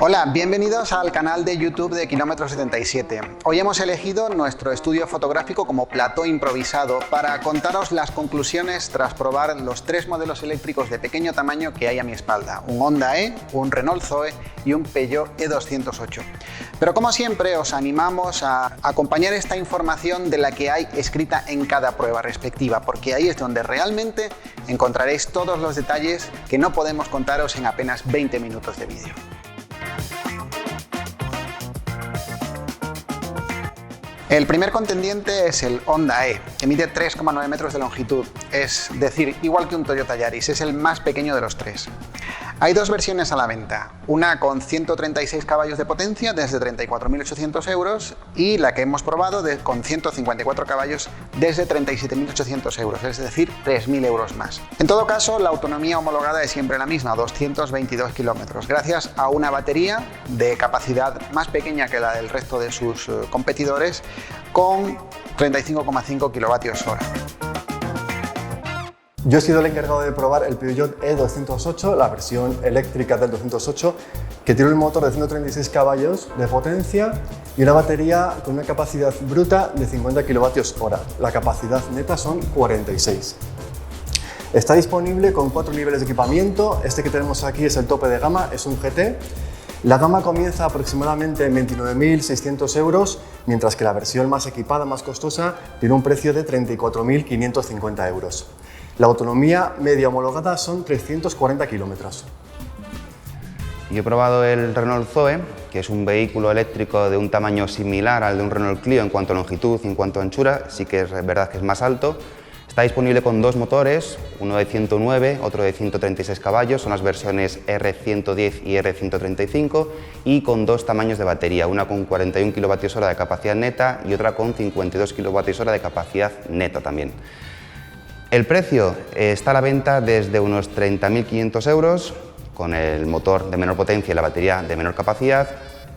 Hola, bienvenidos al canal de YouTube de Kilómetro 77. Hoy hemos elegido nuestro estudio fotográfico como plató improvisado para contaros las conclusiones tras probar los tres modelos eléctricos de pequeño tamaño que hay a mi espalda: un Honda E, un Renault Zoe y un Peugeot E208. Pero como siempre os animamos a acompañar esta información de la que hay escrita en cada prueba respectiva, porque ahí es donde realmente encontraréis todos los detalles que no podemos contaros en apenas 20 minutos de vídeo. El primer contendiente es el Honda E, que mide 3,9 metros de longitud, es decir, igual que un Toyota Yaris, es el más pequeño de los tres. Hay dos versiones a la venta, una con 136 caballos de potencia desde 34.800 euros y la que hemos probado con 154 caballos desde 37.800 euros, es decir, 3.000 euros más. En todo caso, la autonomía homologada es siempre la misma, 222 kilómetros, gracias a una batería de capacidad más pequeña que la del resto de sus competidores, con 35,5 kilovatios hora. Yo he sido el encargado de probar el Peugeot E208, la versión eléctrica del 208, que tiene un motor de 136 caballos de potencia y una batería con una capacidad bruta de 50 kilovatios hora. La capacidad neta son 46. Está disponible con 4 niveles de equipamiento. Este que tenemos aquí es el tope de gama, es un GT. La gama comienza aproximadamente en 29.600 euros, mientras que la versión más equipada, más costosa, tiene un precio de 34.550 euros. La autonomía media homologada son 340 kilómetros. Yo he probado el Renault Zoe, que es un vehículo eléctrico de un tamaño similar al de un Renault Clio en cuanto a longitud y en cuanto a anchura, sí que es verdad que es más alto. Está disponible con dos motores, uno de 109, otro de 136 caballos, son las versiones R110 y R135, y con dos tamaños de batería, una con 41 kWh de capacidad neta y otra con 52 kWh de capacidad neta también. El precio está a la venta desde unos 30.500 euros, con el motor de menor potencia y la batería de menor capacidad,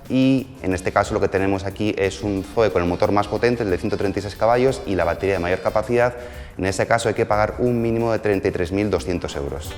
y en este caso lo que tenemos aquí es un Zoe con el motor más potente, el de 136 caballos, y la batería de mayor capacidad. En ese caso hay que pagar un mínimo de 33.200 euros.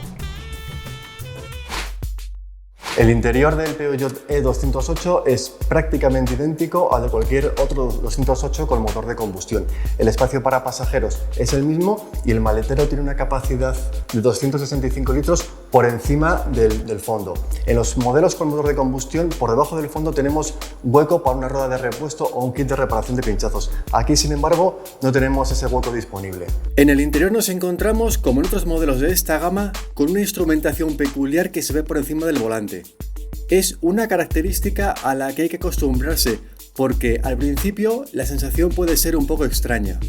El interior del Peugeot E208 es prácticamente idéntico al de cualquier otro 208 con motor de combustión. El espacio para pasajeros es el mismo y el maletero tiene una capacidad de 265 litros por encima del fondo. En los modelos con motor de combustión, por debajo del fondo tenemos hueco para una rueda de repuesto o un kit de reparación de pinchazos. Aquí, sin embargo, no tenemos ese hueco disponible. En el interior nos encontramos, como en otros modelos de esta gama, con una instrumentación peculiar que se ve por encima del volante. Es una característica a la que hay que acostumbrarse, porque al principio la sensación puede ser un poco extraña.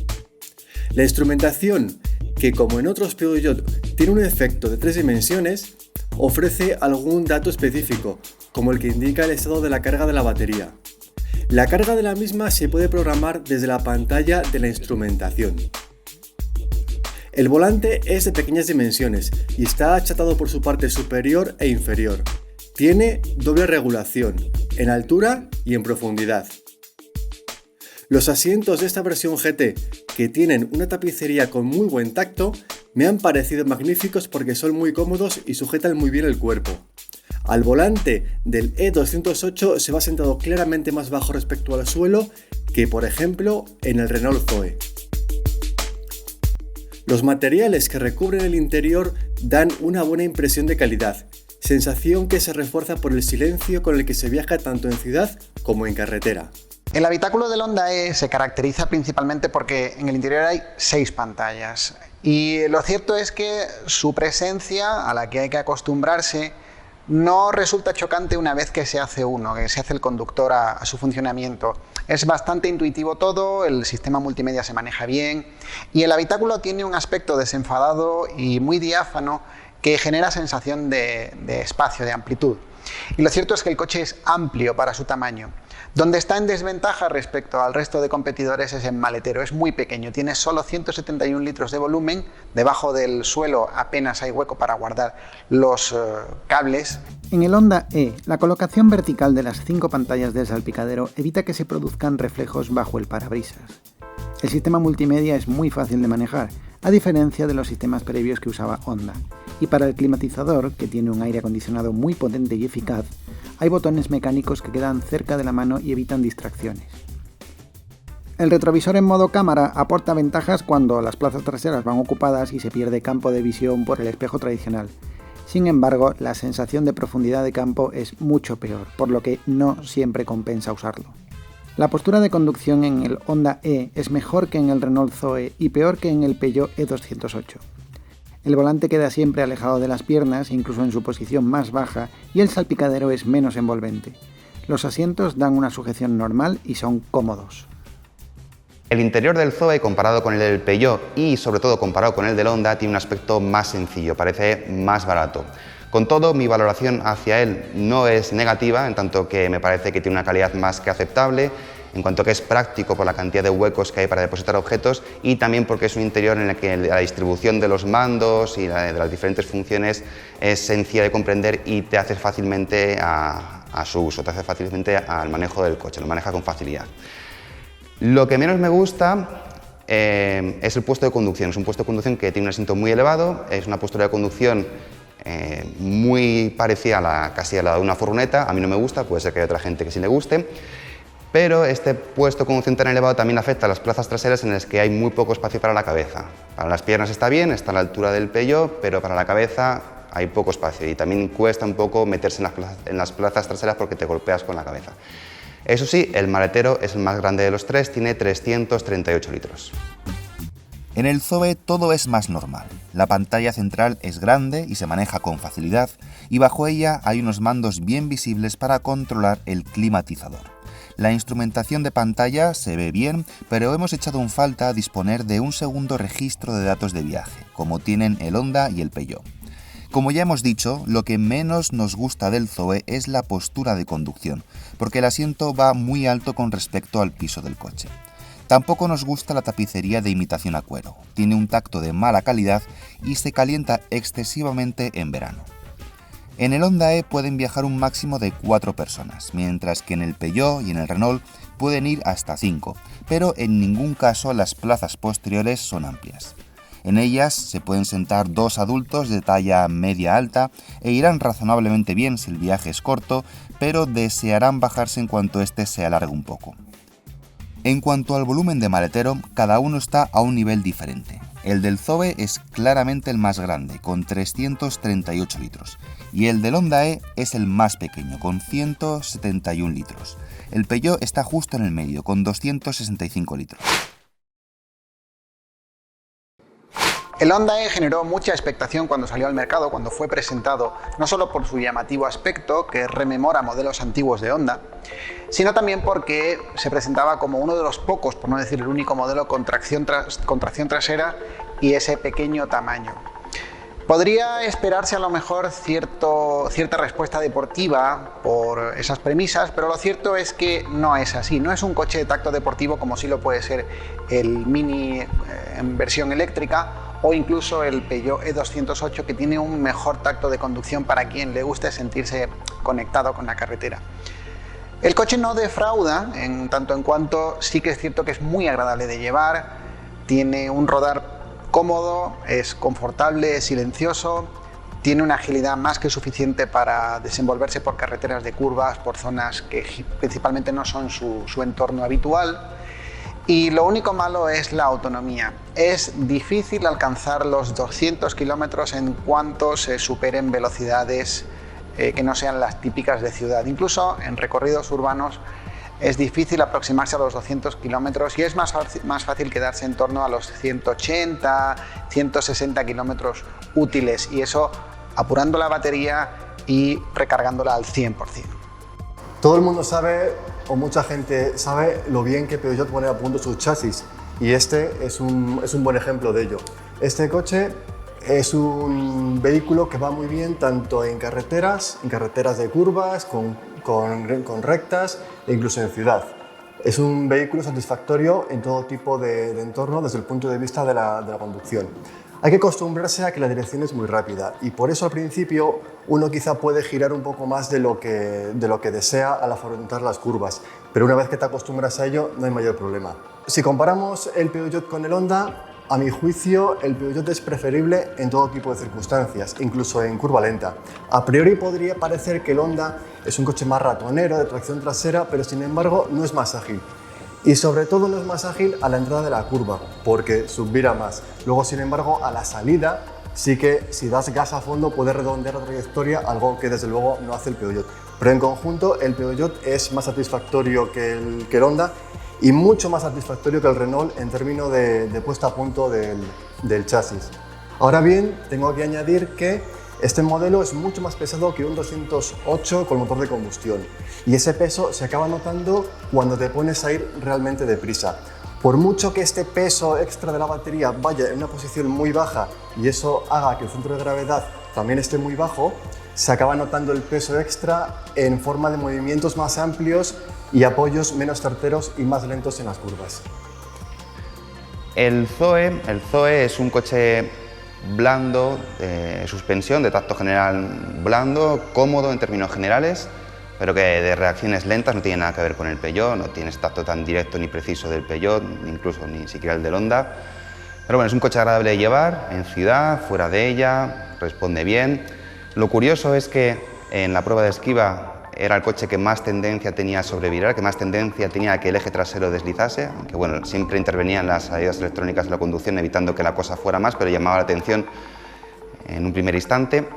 La instrumentación, que como en otros Peugeot tiene un efecto de 3 dimensiones, ofrece algún dato específico, como el que indica el estado de la carga de la batería. La carga de la misma se puede programar desde la pantalla de la instrumentación. El volante es de pequeñas dimensiones y está achatado por su parte superior e inferior. Tiene doble regulación, en altura y en profundidad. Los asientos de esta versión GT, que tienen una tapicería con muy buen tacto, me han parecido magníficos porque son muy cómodos y sujetan muy bien el cuerpo. Al volante del E208 se va sentado claramente más bajo respecto al suelo que, por ejemplo, en el Renault Zoe. Los materiales que recubren el interior dan una buena impresión de calidad, sensación que se refuerza por el silencio con el que se viaja tanto en ciudad como en carretera. El habitáculo del Honda E se caracteriza principalmente porque en el interior hay 6 pantallas y lo cierto es que su presencia, a la que hay que acostumbrarse, no resulta chocante una vez que se hace el conductor a su funcionamiento. Es bastante intuitivo todo, el sistema multimedia se maneja bien y el habitáculo tiene un aspecto desenfadado y muy diáfano que genera sensación de espacio, de amplitud. Y lo cierto es que el coche es amplio para su tamaño. Donde está en desventaja respecto al resto de competidores es en maletero, es muy pequeño, tiene solo 171 litros de volumen, debajo del suelo apenas hay hueco para guardar los cables. En el Honda E, la colocación vertical de las 5 pantallas del salpicadero evita que se produzcan reflejos bajo el parabrisas. El sistema multimedia es muy fácil de manejar, a diferencia de los sistemas previos que usaba Honda. Y para el climatizador, que tiene un aire acondicionado muy potente y eficaz, hay botones mecánicos que quedan cerca de la mano y evitan distracciones. El retrovisor en modo cámara aporta ventajas cuando las plazas traseras van ocupadas y se pierde campo de visión por el espejo tradicional. Sin embargo, la sensación de profundidad de campo es mucho peor, por lo que no siempre compensa usarlo. La postura de conducción en el Honda E es mejor que en el Renault Zoe y peor que en el Peugeot E208. El volante queda siempre alejado de las piernas, incluso en su posición más baja, y el salpicadero es menos envolvente. Los asientos dan una sujeción normal y son cómodos. El interior del Zoe, comparado con el del Peugeot y sobre todo comparado con el del Honda, tiene un aspecto más sencillo, parece más barato. Con todo, mi valoración hacia él no es negativa, en tanto que me parece que tiene una calidad más que aceptable, en cuanto que es práctico por la cantidad de huecos que hay para depositar objetos y también porque es un interior en el que la distribución de los mandos y de las diferentes funciones es sencilla de comprender y te hace fácilmente a su uso, te hace fácilmente al manejo del coche, lo maneja con facilidad. Lo que menos me gusta es el puesto de conducción. Es un puesto de conducción que tiene un asiento muy elevado, es una postura de conducción muy parecida casi a la de una furgoneta. A mí no me gusta, puede ser que haya otra gente que sí le guste, pero este puesto de conducción tan elevado también afecta a las plazas traseras en las que hay muy poco espacio para la cabeza. Para las piernas está bien, está a la altura del Peugeot, pero para la cabeza hay poco espacio y también cuesta un poco meterse en las plazas traseras porque te golpeas con la cabeza. Eso sí, el maletero es el más grande de los tres, tiene 338 litros. En el Zoe todo es más normal. La pantalla central es grande y se maneja con facilidad, y bajo ella hay unos mandos bien visibles para controlar el climatizador. La instrumentación de pantalla se ve bien, pero hemos echado en falta disponer de un segundo registro de datos de viaje, como tienen el Honda y el Peugeot. Como ya hemos dicho, lo que menos nos gusta del Zoe es la postura de conducción, porque el asiento va muy alto con respecto al piso del coche. Tampoco nos gusta la tapicería de imitación a cuero, tiene un tacto de mala calidad y se calienta excesivamente en verano. En el Honda E pueden viajar un máximo de 4 personas, mientras que en el Peugeot y en el Renault pueden ir hasta 5, pero en ningún caso las plazas posteriores son amplias. En ellas se pueden sentar 2 adultos de talla media-alta e irán razonablemente bien si el viaje es corto, pero desearán bajarse en cuanto éste se alargue un poco. En cuanto al volumen de maletero, cada uno está a un nivel diferente. El del Zoe es claramente el más grande, con 338 litros, y el del Honda E es el más pequeño, con 171 litros. El Peugeot está justo en el medio, con 265 litros. El Honda E generó mucha expectación cuando salió al mercado, cuando fue presentado, no solo por su llamativo aspecto, que rememora modelos antiguos de Honda, sino también porque se presentaba como uno de los pocos, por no decir el único modelo con tracción trasera y ese pequeño tamaño. Podría esperarse a lo mejor cierta respuesta deportiva por esas premisas, pero lo cierto es que no es así. No es un coche de tacto deportivo como sí lo puede ser el Mini en versión eléctrica o incluso el Peugeot E208, que tiene un mejor tacto de conducción para quien le guste sentirse conectado con la carretera. El coche no defrauda en tanto en cuanto sí que es cierto que es muy agradable de llevar, tiene un rodar cómodo, es confortable, es silencioso, tiene una agilidad más que suficiente para desenvolverse por carreteras de curvas, por zonas que principalmente no son su entorno habitual. Y lo único malo es la autonomía. Es difícil alcanzar los 200 kilómetros en cuanto se superen velocidades que no sean las típicas de ciudad. Incluso en recorridos urbanos es difícil aproximarse a los 200 kilómetros y es más fácil quedarse en torno a los 180, 160 kilómetros útiles, y eso apurando la batería y recargándola al 100%. Todo el mundo sabe, o mucha gente sabe, lo bien que Peugeot pone a punto sus chasis, y este es un buen ejemplo de ello. Este coche es un vehículo que va muy bien tanto en carreteras de curvas, con rectas e incluso en ciudad. Es un vehículo satisfactorio en todo tipo de entorno desde el punto de vista de la conducción. Hay que acostumbrarse a que la dirección es muy rápida y por eso al principio uno quizá puede girar un poco más de lo que desea al afrontar las curvas, pero una vez que te acostumbras a ello no hay mayor problema. Si comparamos el Peugeot con el Honda, a mi juicio el Peugeot es preferible en todo tipo de circunstancias, incluso en curva lenta. A priori podría parecer que el Honda es un coche más ratonero, de tracción trasera, pero sin embargo no es más ágil. Y sobre todo no es más ágil a la entrada de la curva, porque subvira más. Luego, sin embargo, a la salida sí que si das gas a fondo puedes redondear la trayectoria, algo que desde luego no hace el Peugeot. Pero en conjunto el Peugeot es más satisfactorio que el Honda y mucho más satisfactorio que el Renault en términos de puesta a punto del chasis. Ahora bien, tengo que añadir que este modelo es mucho más pesado que un 208 con motor de combustión y ese peso se acaba notando cuando te pones a ir realmente deprisa. Por mucho que este peso extra de la batería vaya en una posición muy baja y eso haga que el centro de gravedad también esté muy bajo, se acaba notando el peso extra en forma de movimientos más amplios y apoyos menos certeros y más lentos en las curvas. El Zoe es un coche blando, de suspensión, de tacto general blando, cómodo en términos generales, pero que de reacciones lentas no tiene nada que ver con el Peugeot, no tiene ese tacto tan directo ni preciso del Peugeot, incluso ni siquiera el del Honda. Pero bueno, es un coche agradable de llevar en ciudad, fuera de ella, responde bien. Lo curioso es que en la prueba de esquiva era el coche que más tendencia tenía a sobrevirar, que más tendencia tenía a que el eje trasero deslizase, aunque bueno, siempre intervenían las ayudas electrónicas de la conducción evitando que la cosa fuera más, pero llamaba la atención en un primer instante.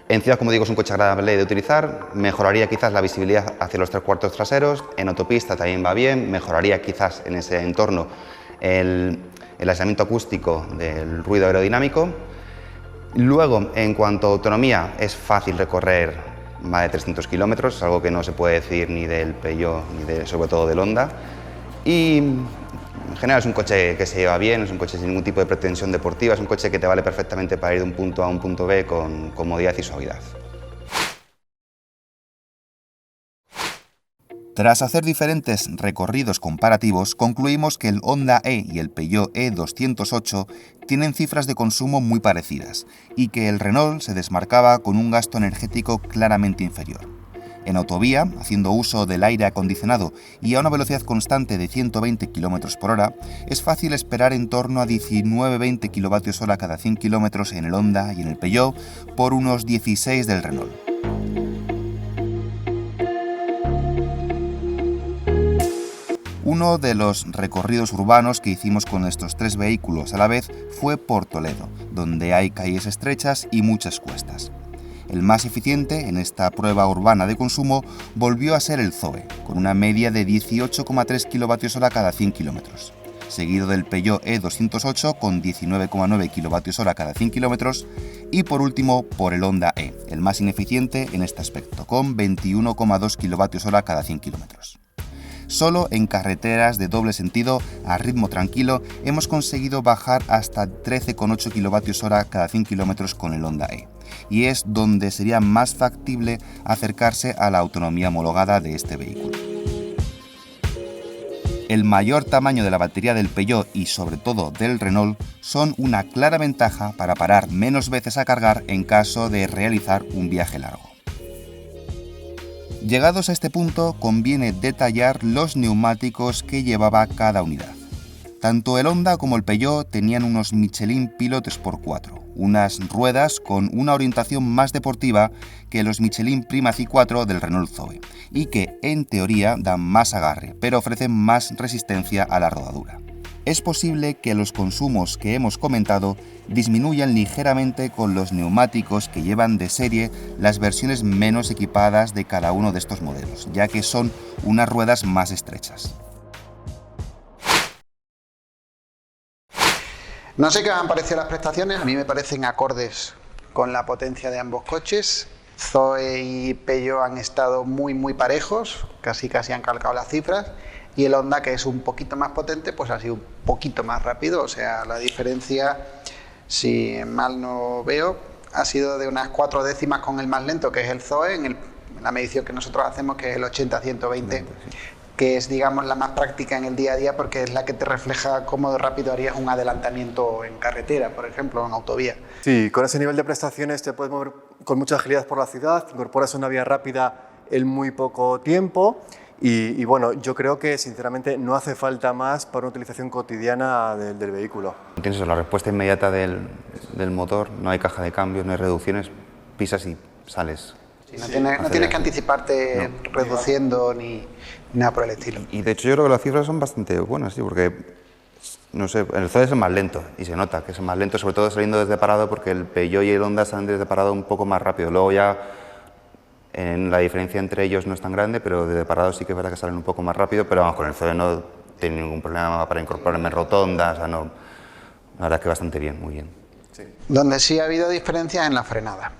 En ciudad, como digo, es un coche agradable de utilizar, mejoraría quizás la visibilidad hacia los tres cuartos traseros, en autopista también va bien, mejoraría quizás en ese entorno el aislamiento acústico del ruido aerodinámico. Luego, en cuanto a autonomía, es fácil recorrer más de 300 kilómetros, algo que no se puede decir ni del Peugeot ni sobre todo del Honda. Y en general es un coche que se lleva bien, es un coche sin ningún tipo de pretensión deportiva, es un coche que te vale perfectamente para ir de un punto A a un punto B con comodidad y suavidad. Tras hacer diferentes recorridos comparativos, concluimos que el Honda E y el Peugeot E208 tienen cifras de consumo muy parecidas y que el Renault se desmarcaba con un gasto energético claramente inferior. En autovía, haciendo uso del aire acondicionado y a una velocidad constante de 120 km por hora, es fácil esperar en torno a 19-20 kWh cada 100 km en el Honda y en el Peugeot por unos 16 del Renault. Uno de los recorridos urbanos que hicimos con estos tres vehículos a la vez fue por Toledo, donde hay calles estrechas y muchas cuestas. El más eficiente en esta prueba urbana de consumo volvió a ser el Zoe, con una media de 18,3 kWh cada 100 km, seguido del Peugeot E208 con 19,9 kWh cada 100 km y por último por el Honda E, el más ineficiente en este aspecto, con 21,2 kWh cada 100 km. Solo en carreteras de doble sentido a ritmo tranquilo hemos conseguido bajar hasta 13,8 kWh cada 100 km con el Honda E, y es donde sería más factible acercarse a la autonomía homologada de este vehículo. El mayor tamaño de la batería del Peugeot y sobre todo del Renault son una clara ventaja para parar menos veces a cargar en caso de realizar un viaje largo. Llegados a este punto, conviene detallar los neumáticos que llevaba cada unidad. Tanto el Honda como el Peugeot tenían unos Michelin Pilot Sport4, unas ruedas con una orientación más deportiva que los Michelin Prima C4 del Renault Zoe, y que, en teoría, dan más agarre, pero ofrecen más resistencia a la rodadura. Es posible que los consumos que hemos comentado disminuyan ligeramente con los neumáticos que llevan de serie las versiones menos equipadas de cada uno de estos modelos, ya que son unas ruedas más estrechas. No sé qué me han parecido las prestaciones, a mí me parecen acordes con la potencia de ambos coches. Zoe y Peugeot han estado muy parejos, casi han calcado las cifras. Y el Honda, que es un poquito más potente, pues ha sido un poquito más rápido. O sea, la diferencia, si mal no veo, ha sido de unas 4 décimas con el más lento, que es el Zoe, en la medición que nosotros hacemos, que es el 80-120, que es, digamos, la más práctica en el día a día, porque es la que te refleja cómo rápido harías un adelantamiento en carretera, por ejemplo, en autovía. Sí, con ese nivel de prestaciones te puedes mover con mucha agilidad por la ciudad, incorporas una vía rápida en muy poco tiempo. Y bueno, yo creo que sinceramente no hace falta más para una utilización cotidiana del vehículo. Tienes la respuesta inmediata del motor, no hay caja de cambios, no hay reducciones, pisas y sales. Sí, no tienes que anticiparte reduciendo ni nada por el estilo. Y de hecho yo creo que las cifras son bastante buenas, sí, porque no sé, el Zoe es el más lento y se nota que es el más lento, sobre todo saliendo desde parado, porque el Peugeot y el Honda salen desde parado un poco más rápido. Luego ya la diferencia entre ellos no es tan grande, pero desde parado sí que es verdad que salen un poco más rápido, pero vamos, con el Zoe no tiene ningún problema para incorporarme en rotondas, o sea, no, la verdad es que bastante bien, muy bien. Sí. Donde sí ha habido diferencias en la frenada.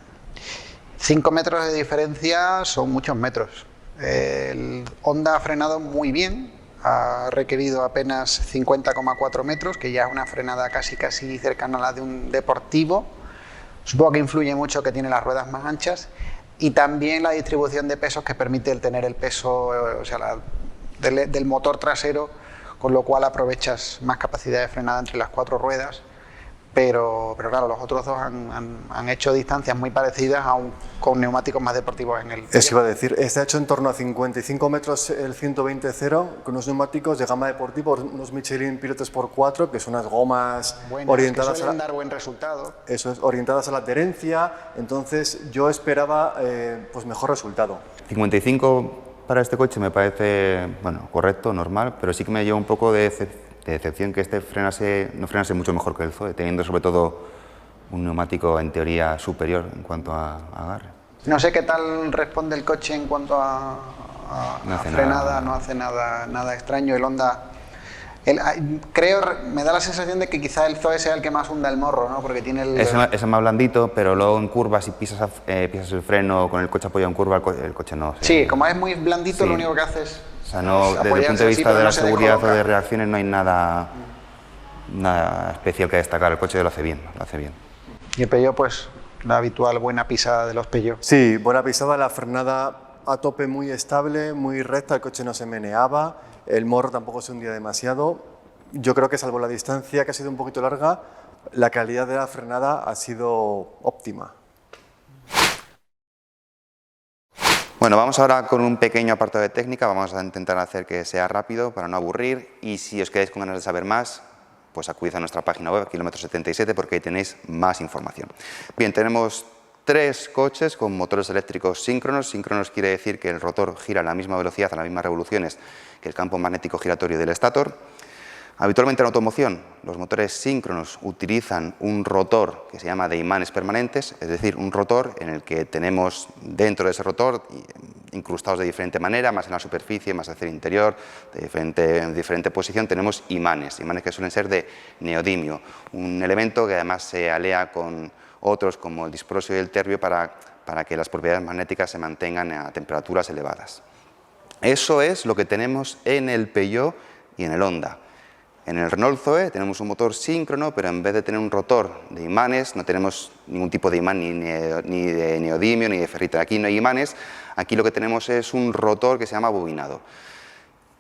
5 metros de diferencia son muchos metros. El Honda ha frenado muy bien, ha requerido apenas 50,4 metros, que ya es una frenada casi cercana a la de un deportivo. Supongo que influye mucho que tiene las ruedas más anchas y también la distribución de pesos que permite el tener el peso, o sea, del motor trasero, con lo cual aprovechas más capacidad de frenada entre las 4 ruedas. Pero claro, los otros dos han hecho distancias muy parecidas, aún con neumáticos más deportivos en el... Eso iba a decir, está hecho en torno a 55 metros el 120-0, con unos neumáticos de gama deportiva, unos Michelin Pilotes x4, que son unas gomas orientadas que suelen dar buen resultado. Eso es, orientadas a la adherencia, entonces yo esperaba pues mejor resultado. 55 para este coche me parece, bueno, correcto, normal, pero sí que me lleva un poco de decepción que este no frenase mucho mejor que el Zoe, teniendo sobre todo un neumático en teoría superior en cuanto a agarre. No sé qué tal responde el coche en cuanto a frenada, no hace nada extraño. El Honda, me da la sensación de que quizá el Zoe sea el que más hunda el morro, ¿no? Porque tiene el... Es más blandito, pero luego en curvas, si pisas el freno con el coche apoyado en curva, el coche no... Sí, como es muy blandito, sí. Lo único que hace es... O sea, no, desde el punto de vista de la seguridad o de reacciones no hay nada especial que destacar. El coche lo hace bien, Y el Peugeot, pues, la habitual buena pisada de los Peugeot. Sí, buena pisada, la frenada a tope muy estable, muy recta, el coche no se meneaba, el morro tampoco se hundía demasiado. Yo creo que salvo la distancia, que ha sido un poquito larga, la calidad de la frenada ha sido óptima. Bueno, vamos ahora con un pequeño apartado de técnica, vamos a intentar hacer que sea rápido para no aburrir y si os quedáis con ganas de saber más, pues acudid a nuestra página web, Kilómetro 77, porque ahí tenéis más información. Bien, tenemos 3 coches con motores eléctricos síncronos. Síncronos quiere decir que el rotor gira a la misma velocidad, a las mismas revoluciones que el campo magnético giratorio del estator. Habitualmente en automoción, los motores síncronos utilizan un rotor que se llama de imanes permanentes, es decir, un rotor en el que tenemos dentro de ese rotor incrustados de diferente manera, más en la superficie, más hacia el interior, en diferente posición, tenemos imanes que suelen ser de neodimio, un elemento que además se alea con otros como el disprosio y el terbio para que las propiedades magnéticas se mantengan a temperaturas elevadas. Eso es lo que tenemos en el Peugeot y en el Honda. En el Renault Zoe tenemos un motor síncrono, pero en vez de tener un rotor de imanes, no tenemos ningún tipo de imán ni de neodimio ni de ferrita. Aquí no hay imanes, aquí lo que tenemos es un rotor que se llama bobinado.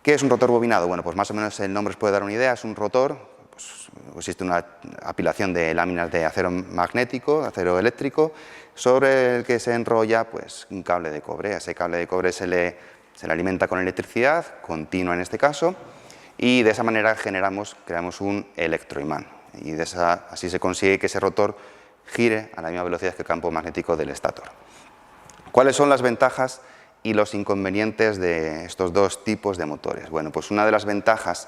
¿Qué es un rotor bobinado? Bueno, pues más o menos el nombre os puede dar una idea, es un rotor, pues, existe una apilación de láminas de acero magnético, acero eléctrico, sobre el que se enrolla pues, un cable de cobre. A ese cable de cobre se le alimenta con electricidad, continua en este caso, y de esa manera creamos un electroimán. Y así se consigue que ese rotor gire a la misma velocidad que el campo magnético del estator. ¿Cuáles son las ventajas y los inconvenientes de estos dos tipos de motores? Bueno, pues una de las ventajas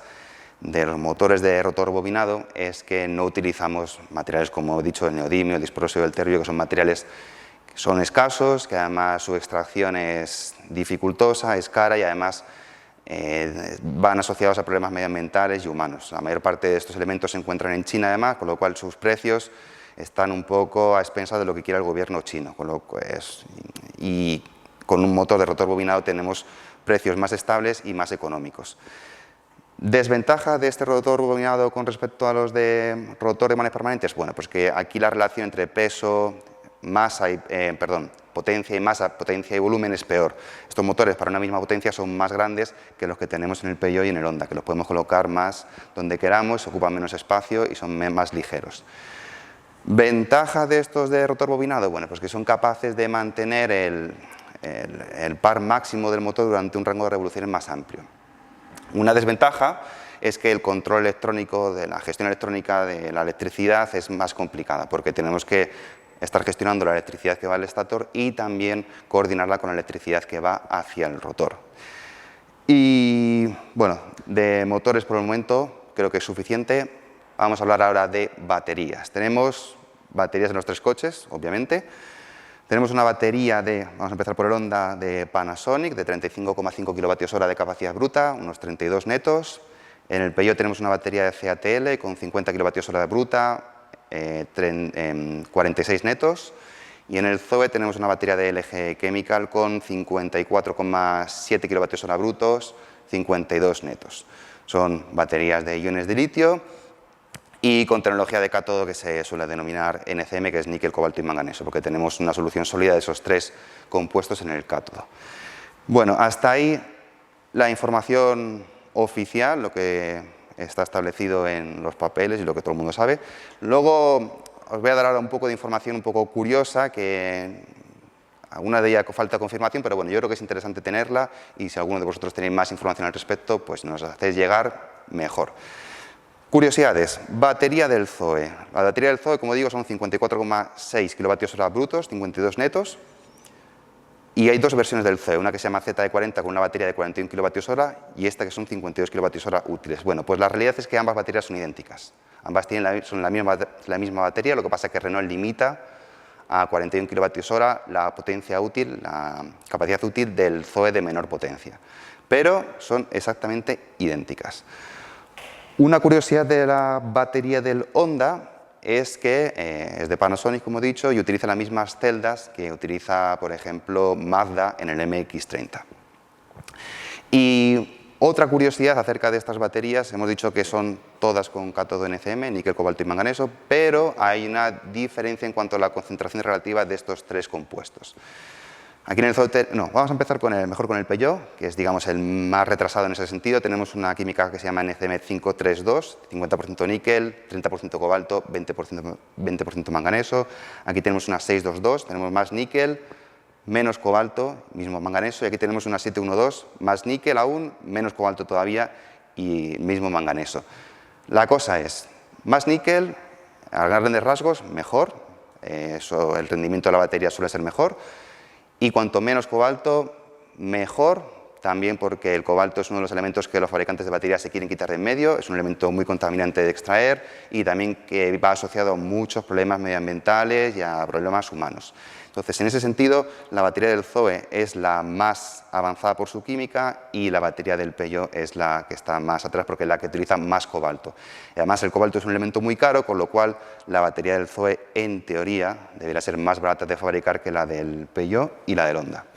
de los motores de rotor bobinado es que no utilizamos materiales como he dicho, el neodimio, el disprosio y el terbio, que son materiales que son escasos, que además su extracción es dificultosa, es cara y además van asociados a problemas medioambientales y humanos. La mayor parte de estos elementos se encuentran en China además, con lo cual sus precios están un poco a expensas de lo que quiera el gobierno chino. Y con un motor de rotor bobinado tenemos precios más estables y más económicos. ¿Desventaja de este rotor bobinado con respecto a los de rotor de imanes permanentes? Bueno, pues que aquí la relación entre peso, masa potencia y masa, potencia y volumen es peor. Estos motores para una misma potencia son más grandes que los que tenemos en el Peugeot y en el Honda, que los podemos colocar más donde queramos, ocupan menos espacio y son más ligeros. ¿Ventaja de estos de rotor bobinado? Bueno, pues que son capaces de mantener el par máximo del motor durante un rango de revoluciones más amplio. Una desventaja es que el control electrónico, de la gestión electrónica de la electricidad es más complicada, porque tenemos que estar gestionando la electricidad que va al estator y también coordinarla con la electricidad que va hacia el rotor. Y bueno, de motores por el momento creo que es suficiente. Vamos a hablar ahora de baterías. Tenemos baterías en los 3 coches, obviamente. Tenemos una batería vamos a empezar por el Honda de Panasonic, de 35,5 kWh de capacidad bruta, unos 32 netos. En el Peugeot tenemos una batería de CATL con 50 kWh de bruta, 46 netos. Y en el Zoe tenemos una batería de LG Chemical con 54,7 kWh brutos, 52 netos. Son baterías de iones de litio y con tecnología de cátodo que se suele denominar NCM, que es níquel, cobalto y manganeso, porque tenemos una solución sólida de esos 3 compuestos en el cátodo. Bueno, hasta ahí la información oficial, lo que está establecido en los papeles y lo que todo el mundo sabe. Luego os voy a dar ahora un poco de información un poco curiosa, que alguna de ellas falta confirmación, pero bueno, yo creo que es interesante tenerla, y si alguno de vosotros tenéis más información al respecto, pues nos hacéis llegar mejor. Curiosidades, batería del Zoe. La batería del Zoe, como digo, son 54,6 kWh brutos, 52 netos, y hay 2 versiones del Zoe, una que se llama ZE40 con una batería de 41 kWh y esta que son 52 kWh útiles. Bueno, pues la realidad es que ambas baterías son idénticas. Ambas son la misma batería, lo que pasa es que Renault limita a 41 kWh la potencia útil, la capacidad útil del Zoe de menor potencia, pero son exactamente idénticas. Una curiosidad de la batería del Honda es que es de Panasonic, como he dicho, y utiliza las mismas celdas que utiliza, por ejemplo, Mazda en el MX-30. Y otra curiosidad acerca de estas baterías, hemos dicho que son todas con cátodo NCM, níquel, cobalto y manganeso, pero hay una diferencia en cuanto a la concentración relativa de estos 3 compuestos. Aquí en el Zoe, vamos a empezar mejor con el Peugeot, que es, digamos, el más retrasado en ese sentido. Tenemos una química que se llama NCM 532, 50% níquel, 30% cobalto, 20% manganeso. Aquí tenemos una 622, tenemos más níquel, menos cobalto, mismo manganeso. Y aquí tenemos una 712, más níquel aún, menos cobalto todavía y mismo manganeso. La cosa es, más níquel, a grandes rasgos, mejor. El rendimiento de la batería suele ser mejor. Y cuanto menos cobalto, mejor, también porque el cobalto es uno de los elementos que los fabricantes de baterías se quieren quitar de en medio, es un elemento muy contaminante de extraer y también que va asociado a muchos problemas medioambientales y a problemas humanos. Entonces, en ese sentido, la batería del Zoe es la más avanzada por su química y la batería del Peugeot es la que está más atrás porque es la que utiliza más cobalto. Y además, el cobalto es un elemento muy caro, con lo cual la batería del Zoe, en teoría, debería ser más barata de fabricar que la del Peugeot y la del Honda.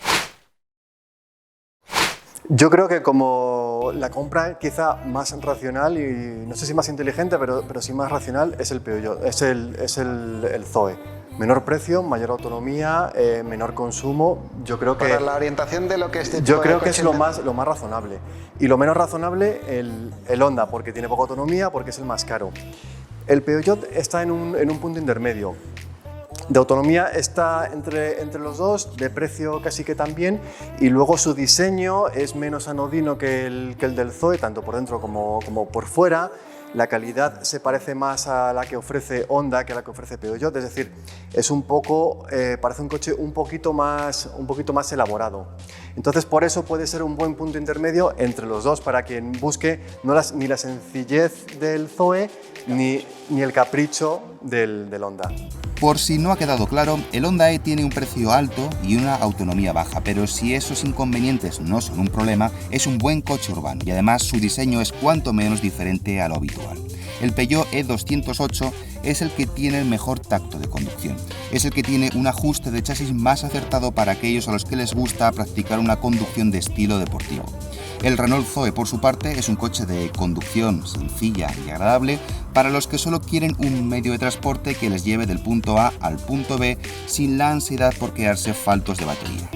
Yo creo que como la compra quizá más racional y no sé si más inteligente, pero sí más racional es el Peugeot, es el Zoe. Menor precio, mayor autonomía, menor consumo. Yo creo que para la orientación de lo que este tipo yo creo de que es lo más razonable. Y lo menos razonable el Honda, porque tiene poca autonomía, porque es el más caro. El Peugeot está en un punto intermedio. De autonomía está entre los dos, de precio casi que también, y luego su diseño es menos anodino que el del Zoe, tanto por dentro como por fuera. La calidad se parece más a la que ofrece Honda que a la que ofrece Peugeot, es decir, es parece un coche un poquito más elaborado. Entonces, por eso puede ser un buen punto intermedio entre los dos para quien busque ni la sencillez del Zoe ni el capricho del Honda. Por si no ha quedado claro, el Honda E tiene un precio alto y una autonomía baja, pero si esos inconvenientes no son un problema, es un buen coche urbano y además su diseño es cuanto menos diferente a lo habitual. El Peugeot E208 es el que tiene el mejor tacto de conducción, es el que tiene un ajuste de chasis más acertado para aquellos a los que les gusta practicar una conducción de estilo deportivo. El Renault Zoe, por su parte, es un coche de conducción sencilla y agradable para los que solo quieren un medio de transporte que les lleve del punto A al punto B sin la ansiedad por quedarse faltos de batería.